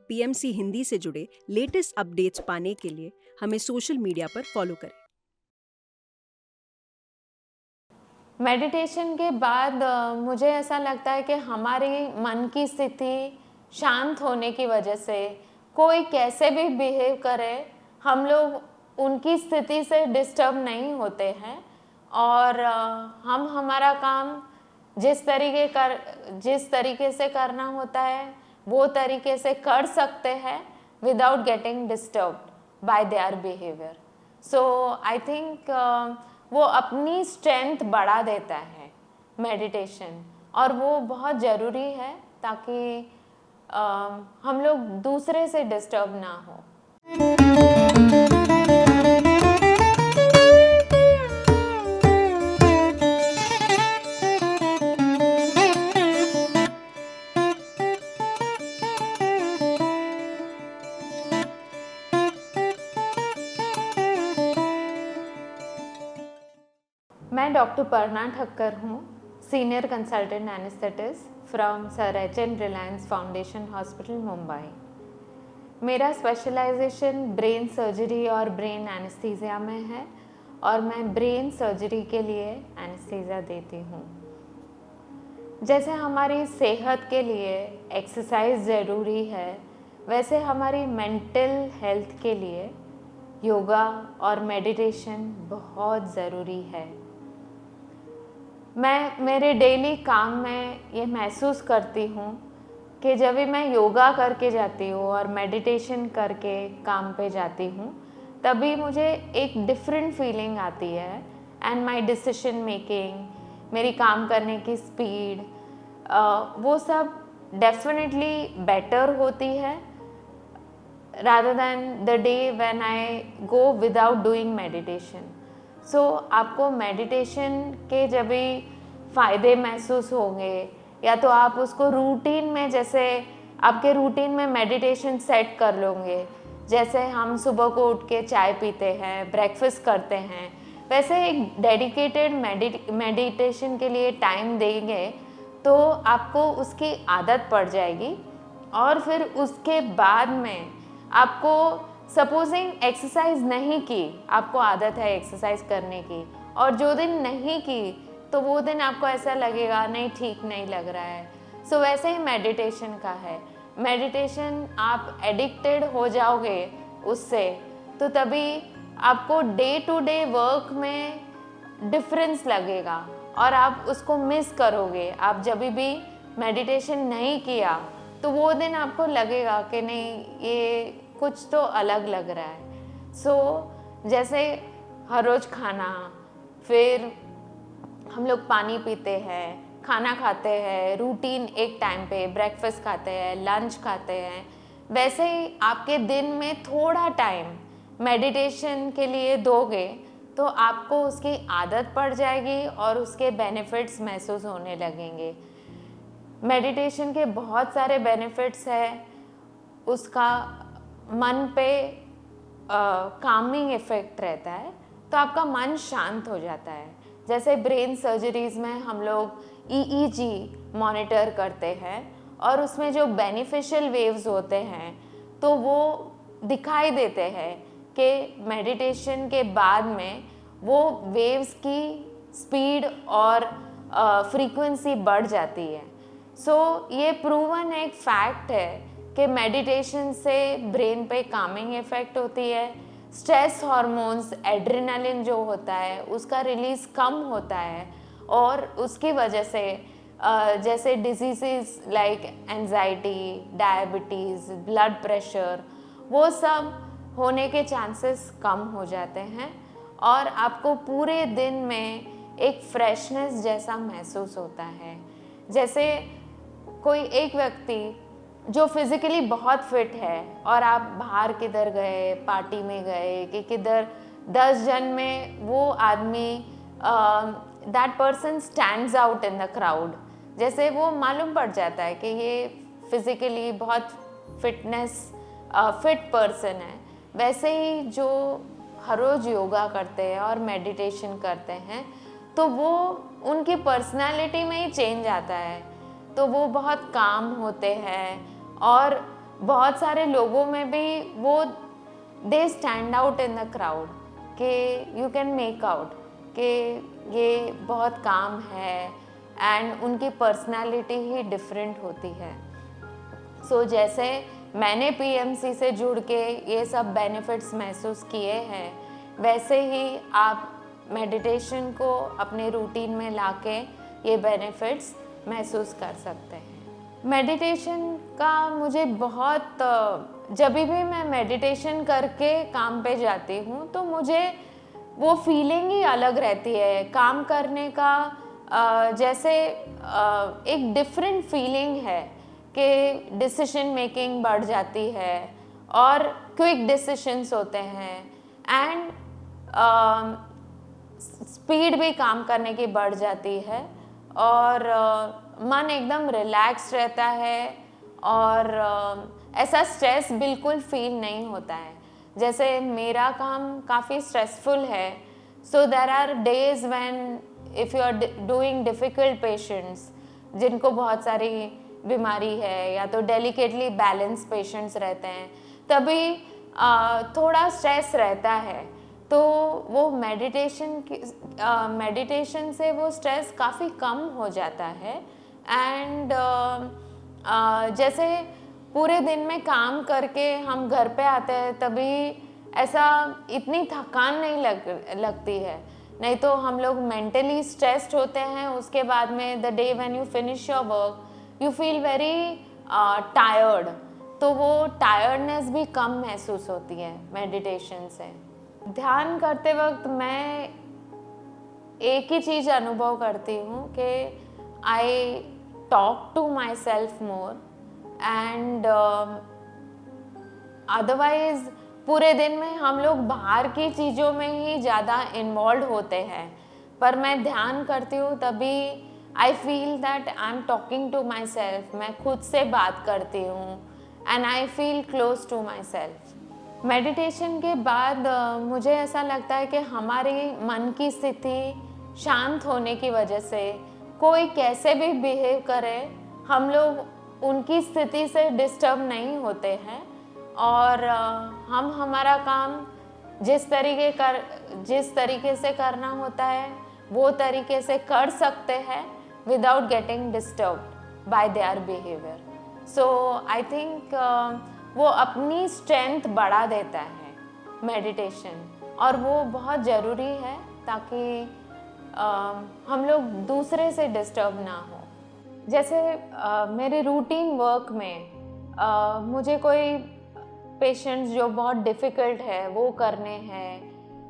PMC Hindi से जुड़े latest updates पाने के लिए हमें सोशल मीडिया पर फॉलो करें। मेडिटेशन के बाद मुझे ऐसा लगता है कि हमारी मन की स्थिति शांत होने की वजह से कोई कैसे भी बिहेव करे, हम लोग उनकी स्थिति से डिस्टर्ब नहीं होते हैं और हम हमारा काम जिस तरीके से करना होता है वो तरीके से कर सकते हैं without getting disturbed bye their behaviour. So I think वो अपनी स्ट्रेंथ बढ़ा देता है मेडिटेशन, और वो बहुत ज़रूरी है ताकि हम लोग दूसरे से डिस्टर्ब ना हो। मैं डॉक्टर पर्णा ठक्कर हूँ, senior consultant anaesthetist from sir H.N.. Reliance foundation hospital Mumbai. मेरा स्पेशलाइजेशन ब्रेन सर्जरी और ब्रेन एनेस्थीसिया में है और मैं ब्रेन सर्जरी के लिए एनेस्थीसिया देती हूँ। जैसे हमारी सेहत के लिए एक्सरसाइज ज़रूरी है, वैसे हमारी मेंटल हेल्थ के लिए योगा और मेडिटेशन बहुत ज़रूरी है। मैं मेरे डेली काम में ये महसूस करती हूँ कि जब भी मैं योगा करके जाती हूँ और मेडिटेशन करके काम पे जाती हूँ, तभी मुझे एक डिफरेंट फीलिंग आती है एंड माय डिसीजन मेकिंग, मेरी काम करने की स्पीड, वो सब डेफिनेटली बेटर होती है rather than the day when I go without doing meditation. So आपको मेडिटेशन के जब भी फ़ायदे महसूस होंगे, या तो आप उसको रूटीन में, जैसे आपके रूटीन में मेडिटेशन सेट कर लोगे, जैसे हम सुबह को उठ के चाय पीते हैं, ब्रेकफास्ट करते हैं, वैसे एक डेडिकेटेड मेडिटेशन के लिए टाइम देंगे तो आपको उसकी आदत पड़ जाएगी। और फिर उसके बाद में आपको सपोजिंग एक्सरसाइज नहीं की, आपको आदत है एक्सरसाइज करने की, और जो दिन नहीं की तो वो दिन आपको ऐसा लगेगा नहीं, ठीक नहीं लग रहा है। सो वैसे ही मेडिटेशन का है। मेडिटेशन आप एडिक्टेड हो जाओगे उससे, तो तभी आपको डे टू डे वर्क में डिफरेंस लगेगा और आप उसको मिस करोगे। आप जब भी मेडिटेशन नहीं किया तो वो दिन आपको लगेगा कि नहीं, ये कुछ तो अलग लग रहा है। सो जैसे हर रोज़ खाना, फिर हम लोग पानी पीते हैं, खाना खाते हैं, रूटीन एक टाइम पे ब्रेकफास्ट खाते हैं, लंच खाते हैं, वैसे ही आपके दिन में थोड़ा टाइम मेडिटेशन के लिए दोगे तो आपको उसकी आदत पड़ जाएगी और उसके बेनिफिट्स महसूस होने लगेंगे। मेडिटेशन के बहुत सारे बेनिफिट्स हैं। उसका मन पे कामिंग इफ़ेक्ट रहता है, तो आपका मन शांत हो जाता है। जैसे ब्रेन सर्जरीज़ में हम लोग EEG मॉनिटर करते हैं और उसमें जो बेनिफिशियल वेव्स होते हैं तो वो दिखाई देते हैं कि मेडिटेशन के बाद में वो वेव्स की स्पीड और फ्रीक्वेंसी बढ़ जाती है। सो ये प्रूवन एक फैक्ट है कि मेडिटेशन से ब्रेन पे कामिंग इफ़ेक्ट होती है। स्ट्रेस हार्मोन्स एड्रेनालिन जो होता है उसका रिलीज़ कम होता है और उसकी वजह से जैसे disease like anxiety, diabetes, blood pressure, वो सब होने के चांसेस कम हो जाते हैं और आपको पूरे दिन में एक फ्रेशनेस जैसा महसूस होता है। जैसे कोई एक व्यक्ति जो फिज़िकली बहुत फिट है और आप बाहर किधर गए, पार्टी में गए कि किधर 10 जन में, वो आदमी that person stands out in the crowd. जैसे वो मालूम पड़ जाता है कि ये फिज़िकली बहुत फिट पर्सन है। वैसे ही जो हर रोज़ योगा करते हैं और मेडिटेशन करते हैं तो वो उनकी पर्सनालिटी में ही चेंज आता है, तो वो बहुत काम होते हैं और बहुत सारे लोगों में भी वो they stand out in the crowd, कि यू कैन मेक आउट कि ये बहुत काम है, एंड उनकी पर्सनालिटी ही डिफरेंट होती है। सो जैसे मैंने पीएमसी से जुड़ के ये सब बेनिफिट्स महसूस किए हैं, वैसे ही आप मेडिटेशन को अपने रूटीन में लाके ये बेनिफिट्स महसूस कर सकते हैं। मेडिटेशन का मुझे बहुत जब भी मैं मेडिटेशन करके काम पे जाती हूँ तो मुझे वो फीलिंग ही अलग रहती है काम करने का। जैसे एक डिफरेंट फीलिंग है कि डिसीजन मेकिंग बढ़ जाती है और क्विक डिसीशंस होते हैं, एंड स्पीड भी काम करने की बढ़ जाती है, और मन एकदम रिलैक्स रहता है, और ऐसा स्ट्रेस बिल्कुल फील नहीं होता है। जैसे मेरा काम काफ़ी स्ट्रेसफुल है, so there are days when if you are doing difficult patients जिनको बहुत सारी बीमारी है या तो डेलिकेटली बैलेंस पेशेंट्स रहते हैं, तभी थोड़ा स्ट्रेस रहता है। तो वो मेडिटेशन से वो स्ट्रेस काफ़ी कम हो जाता है, एंड जैसे पूरे दिन में काम करके हम घर पे आते हैं तभी ऐसा इतनी थकान नहीं लगती है। नहीं तो हम लोग मेंटली स्ट्रेस्ड होते हैं, उसके बाद में the day when you finish your work you feel very tired, तो वो टायर्डनेस भी कम महसूस होती है मेडिटेशन से। ध्यान करते वक्त मैं एक ही चीज़ अनुभव करती हूँ कि I talk to myself more, and otherwise पूरे दिन में हम लोग बाहर की चीज़ों में ही ज़्यादा इन्वॉल्व होते हैं, पर मैं ध्यान करती हूँ तभी I feel that I am talking to myself, मैं खुद से बात करती हूँ, and I feel close to myself. Meditation के बाद मुझे ऐसा लगता है कि हमारी मन की स्थिति शांत होने की वजह से कोई कैसे भी बिहेव करे, हम लोग उनकी स्थिति से डिस्टर्ब नहीं होते हैं, और हम हमारा काम जिस तरीके से करना होता है वो तरीके से कर सकते हैं without getting disturbed bye their behaviour. So I think वो अपनी स्ट्रेंथ बढ़ा देता है मेडिटेशन, और वो बहुत ज़रूरी है ताकि हम लोग दूसरे से डिस्टर्ब ना हो। जैसे मेरे रूटीन वर्क में मुझे कोई पेशेंट्स जो बहुत डिफ़िकल्ट है वो करने हैं,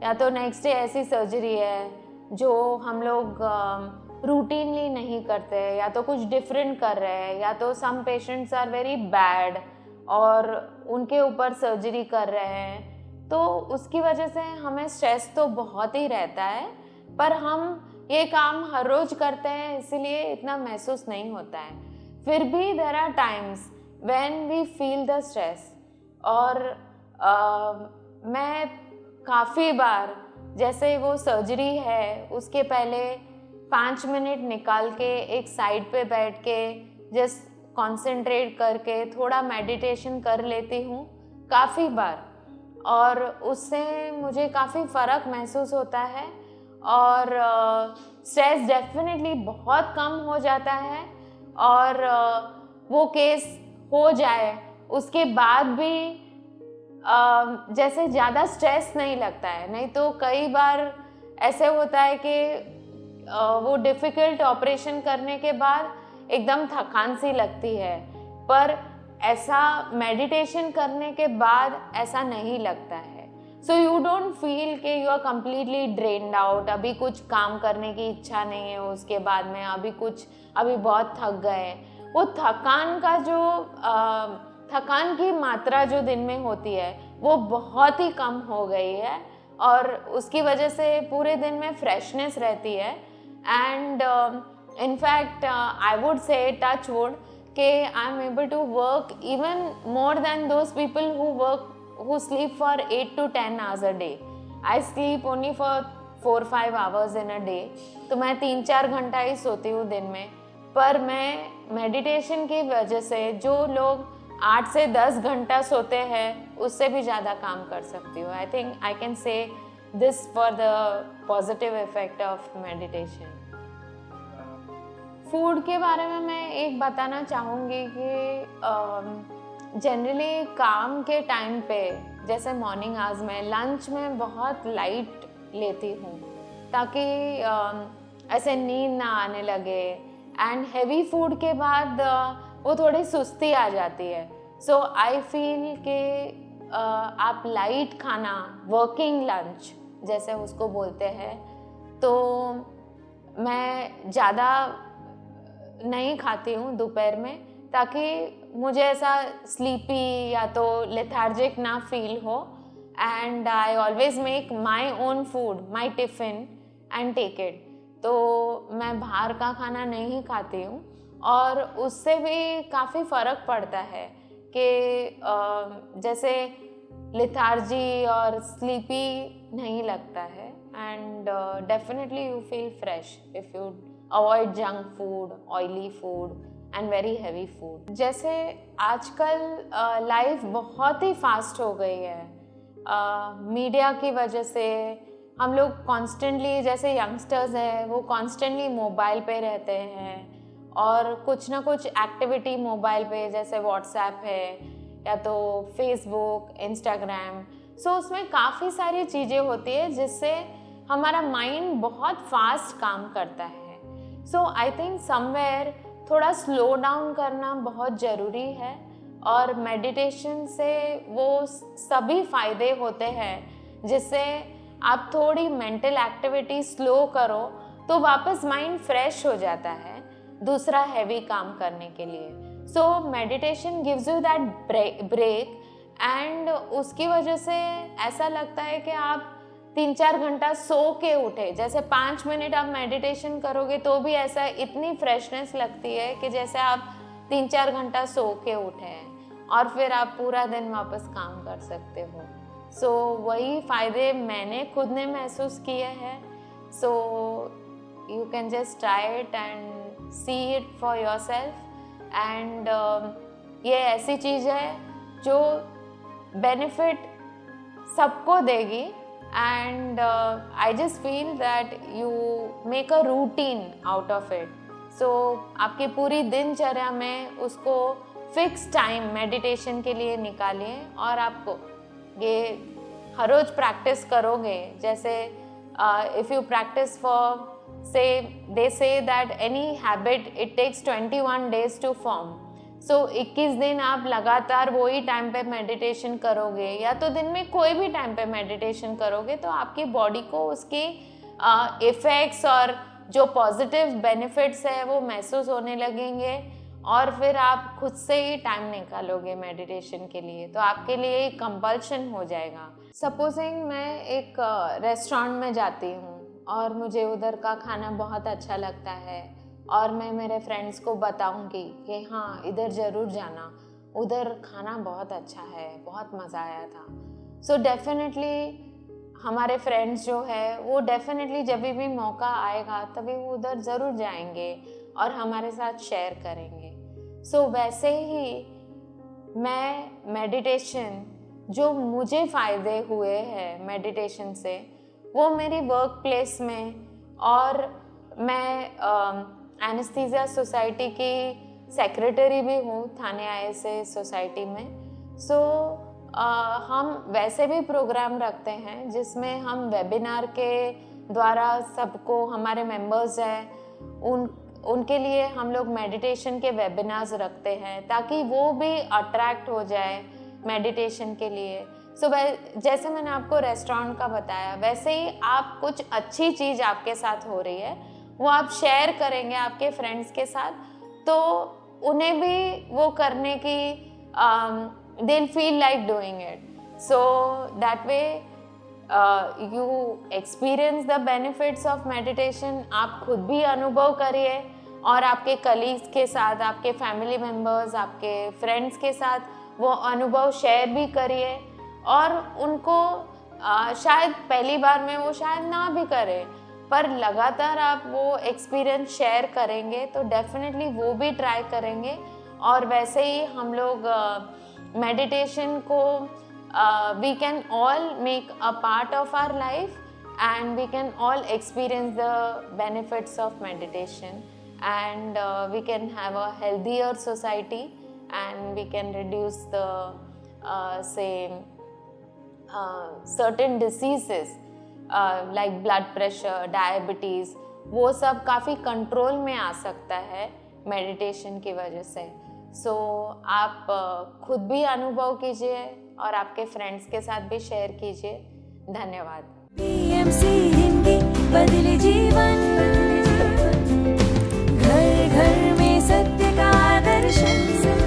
या तो नेक्स्ट डे ऐसी सर्जरी है जो हम लोग रूटीनली नहीं करते, या तो कुछ डिफरेंट कर रहे हैं, या तो some patients are very bad और उनके ऊपर सर्जरी कर रहे हैं, तो उसकी वजह से हमें स्ट्रेस तो बहुत ही रहता है, पर हम ये काम हर रोज़ करते हैं इसीलिए इतना महसूस नहीं होता है। फिर भी there are times when we feel the stress, और मैं काफ़ी बार जैसे वो सर्जरी है उसके पहले 5 मिनट निकाल के एक साइड पे बैठ के जस्ट कंसंट्रेट करके थोड़ा मेडिटेशन कर लेती हूँ काफ़ी बार, और उससे मुझे काफ़ी फ़र्क महसूस होता है, और स्ट्रेस डेफिनेटली बहुत कम हो जाता है, और वो केस हो जाए उसके बाद भी जैसे ज़्यादा स्ट्रेस नहीं लगता है। नहीं तो कई बार ऐसे होता है कि वो डिफ़िकल्ट ऑपरेशन करने के बाद एकदम थकान सी लगती है, पर ऐसा मेडिटेशन करने के बाद ऐसा नहीं लगता है। सो यू डोंट फील कि you are completely drained out, अभी कुछ काम करने की इच्छा नहीं है, उसके बाद में अभी बहुत थक गए। वो थकान की मात्रा जो दिन में होती है वो बहुत ही कम हो गई है, और उसकी वजह से पूरे दिन में फ्रेशनेस रहती है, and in fact I would say touch wood कि I am able to work even more than those people who sleep for 8 to 10 hours a day. I sleep only for 4-5 hours in a day, तो मैं 3-4 घंटा ही सोती हूँ दिन में, पर मैं मेडिटेशन की वजह से जो लोग 8 से 10 घंटा सोते हैं उससे भी ज़्यादा काम कर सकती हूँ. I think I can say this for the positive effect of meditation. Food के बारे में मैं एक बताना चाहूँगी कि जनरली काम के टाइम पे जैसे मॉर्निंग आवर्स में लंच में बहुत लाइट लेती हूँ ताकि ऐसे नींद ना आने लगे. एंड हैवी फूड के बाद वो थोड़ी सुस्ती आ जाती है. सो आई फील कि आप लाइट खाना, वर्किंग लंच जैसे उसको बोलते हैं, तो मैं ज़्यादा नहीं खाती हूँ दोपहर में ताकि मुझे ऐसा स्लीपी या तो लेथार्जिक ना फील हो. And I always make my own food, my tiffin and take it. तो मैं बाहर का खाना नहीं खाती हूँ और उससे भी काफ़ी फ़र्क पड़ता है कि जैसे लेथार्जी और स्लीपी नहीं लगता है. And definitely you feel fresh if you avoid junk food, oily food and very heavy food. जैसे आजकल लाइफ बहुत ही फास्ट हो गई है. मीडिया की वजह से हम लोग कॉन्स्टेंटली, जैसे यंगस्टर्स हैं वो कॉन्स्टेंटली मोबाइल पे रहते हैं और कुछ ना कुछ एक्टिविटी मोबाइल पे, जैसे व्हाट्सएप है या तो फेसबुक, इंस्टाग्राम. सो उसमें काफ़ी सारी चीज़ें होती है जिससे हमारा माइंड बहुत फास्ट काम करता है. सो आई थिंक समवेयर थोड़ा स्लो डाउन करना बहुत ज़रूरी है और मेडिटेशन से वो सभी फ़ायदे होते हैं जिससे आप थोड़ी मेंटल एक्टिविटी स्लो करो तो वापस माइंड फ्रेश हो जाता है दूसरा हैवी काम करने के लिए. So meditation gives you that break and उसकी वजह से ऐसा लगता है कि आप 3-4 घंटा सो के उठे. जैसे 5 मिनट आप मेडिटेशन करोगे तो भी ऐसा इतनी फ्रेशनेस लगती है कि जैसे आप 3-4 घंटा सो के उठे हैं और फिर आप पूरा दिन वापस काम कर सकते हो. सो वही फ़ायदे मैंने खुद ने महसूस किए हैं. So you can just try it and see it for yourself. And ये ऐसी चीज़ है जो बेनिफिट सबको देगी. And I just feel that you make a routine out of it. So आपकी पूरी दिनचर्या में उसको फिक्स टाइम मेडिटेशन के लिए निकालिए और आपको ये हर रोज़ प्रैक्टिस करोगे. जैसे if you practice for they say that any habit it takes 21 days to form. So 21 दिन आप लगातार वही टाइम पे मेडिटेशन करोगे या तो दिन में कोई भी टाइम पे मेडिटेशन करोगे तो आपकी बॉडी को उसके इफ़ेक्ट्स और जो पॉजिटिव बेनिफिट्स है वो महसूस होने लगेंगे और फिर आप खुद से ही टाइम निकालोगे मेडिटेशन के लिए. तो आपके लिए एक कंपल्शन हो जाएगा. सपोजिंग मैं एक रेस्टोरेंट में जाती हूँ और मुझे उधर का खाना बहुत अच्छा लगता है और मैं मेरे फ्रेंड्स को बताऊंगी कि हाँ इधर ज़रूर जाना, उधर खाना बहुत अच्छा है, बहुत मज़ा आया था. सो डेफिनेटली हमारे फ्रेंड्स जो है वो डेफिनेटली जब भी मौका आएगा तभी वो उधर ज़रूर जाएंगे और हमारे साथ शेयर करेंगे. सो वैसे ही मैं मेडिटेशन जो मुझे फ़ायदे हुए हैं मेडिटेशन से वो मेरी वर्क प्लेस में, और मैं एनेस्थीसिया सोसाइटी की सेक्रेटरी भी हूँ थाने आईएसए सोसाइटी में. सो हम वैसे भी प्रोग्राम रखते हैं जिसमें हम वेबिनार के द्वारा सबको, हमारे मेंबर्स हैं उनके लिए हम लोग मेडिटेशन के वेबिनार्स रखते हैं ताकि वो भी अट्रैक्ट हो जाए मेडिटेशन के लिए. सो जैसे मैंने आपको रेस्टोरेंट का बताया वैसे ही आप कुछ अच्छी चीज़ आपके साथ हो रही है वो आप शेयर करेंगे आपके फ्रेंड्स के साथ तो उन्हें भी वो करने की they will feel like doing it. So that way you experience the benefits of meditation. आप खुद भी अनुभव करिए और आपके कलीग्स के साथ, आपके फैमिली मेम्बर्स, आपके फ्रेंड्स के साथ वो अनुभव शेयर भी करिए और उनको शायद पहली बार में वो शायद ना भी करें पर लगातार आप वो एक्सपीरियंस शेयर करेंगे तो डेफिनेटली वो भी ट्राई करेंगे और वैसे ही हम लोग मेडिटेशन को we can all make a part of our life and we can all experience the benefits of meditation, and we can have a healthier society, and we can reduce the certain diseases like blood pressure, diabetes, वो सब काफ़ी control में आ सकता है meditation की वजह से. सो आप खुद भी अनुभव कीजिए और आपके फ्रेंड्स के साथ भी शेयर कीजिए. धन्यवाद. PMC हिंदी बदले जीवन, घर घर में सत्य का दर्शन.